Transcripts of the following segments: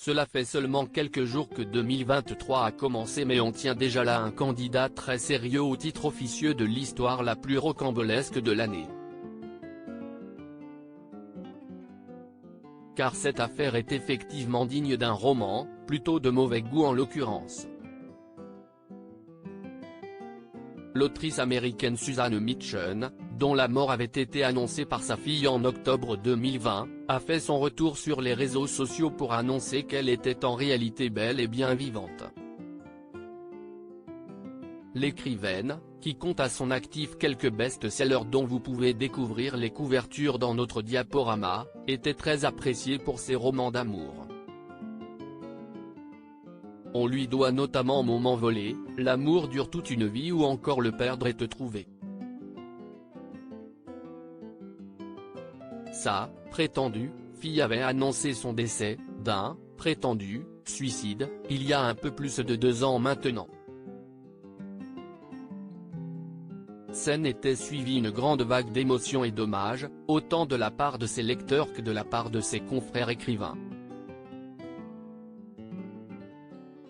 Cela fait seulement quelques jours que 2023 a commencé, mais on tient déjà là un candidat très sérieux au titre officieux de l'histoire la plus rocambolesque de l'année. Car cette affaire est effectivement digne d'un roman, plutôt de mauvais goût en l'occurrence. L'autrice américaine Suzanne Mitchell, dont la mort avait été annoncée par sa fille en octobre 2020, a fait son retour sur les réseaux sociaux pour annoncer qu'elle était en réalité bel et bien vivante. L'écrivaine, qui compte à son actif quelques best-sellers dont vous pouvez découvrir les couvertures dans notre diaporama, était très appréciée pour ses romans d'amour. On lui doit notamment Moment volé, L'amour dure toute une vie ou encore Le perdre et te trouver. Sa prétendue fille avait annoncé son décès d'un prétendu suicide, il y a un peu plus de 2 ans maintenant. Scène était suivie une grande vague d'émotions et d'hommages, autant de la part de ses lecteurs que de la part de ses confrères écrivains.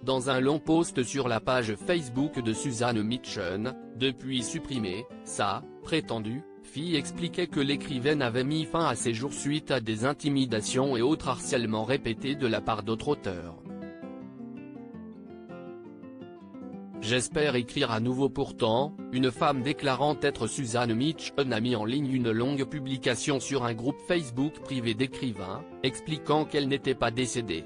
Dans un long post sur la page Facebook de Suzanne Mitchell, depuis supprimée, sa prétendue fille expliquait que l'écrivaine avait mis fin à ses jours suite à des intimidations et autres harcèlements répétés de la part d'autres auteurs. J'espère écrire à nouveau. Pourtant, une femme déclarant être Suzanne Mitchell a mis en ligne une longue publication sur un groupe Facebook privé d'écrivains, expliquant qu'elle n'était pas décédée.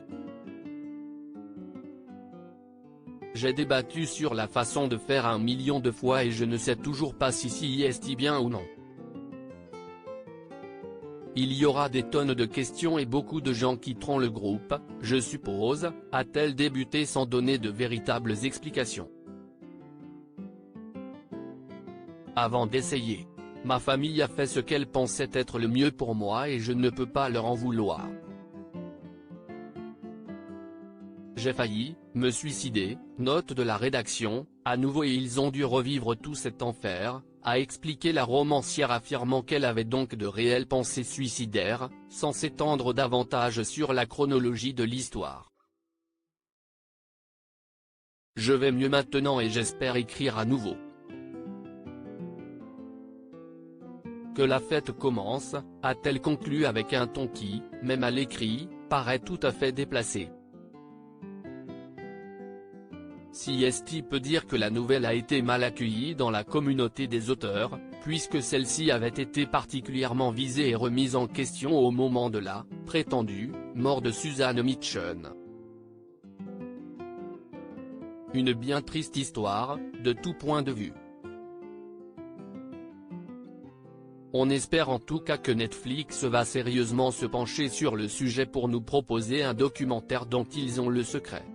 J'ai débattu sur la façon de faire 1 million de fois et je ne sais toujours pas si est bien ou non. Il y aura des tonnes de questions et beaucoup de gens quitteront le groupe, je suppose, a-t-elle débuté sans donner de véritables explications. Avant d'essayer, ma famille a fait ce qu'elle pensait être le mieux pour moi et je ne peux pas leur en vouloir. J'ai failli me suicider, note de la rédaction, à nouveau, et ils ont dû revivre tout cet enfer, a expliqué la romancière, affirmant qu'elle avait donc de réelles pensées suicidaires, sans s'étendre davantage sur la chronologie de l'histoire. Je vais mieux maintenant et j'espère écrire à nouveau. Que la fête commence, a-t-elle conclu avec un ton qui, même à l'écrit, paraît tout à fait déplacé. Si est-il peut dire que la nouvelle a été mal accueillie dans la communauté des auteurs, puisque celle-ci avait été particulièrement visée et remise en question au moment de la prétendue mort de Suzanne Mitchell. Une bien triste histoire, de tout point de vue. On espère en tout cas que Netflix va sérieusement se pencher sur le sujet pour nous proposer un documentaire dont ils ont le secret.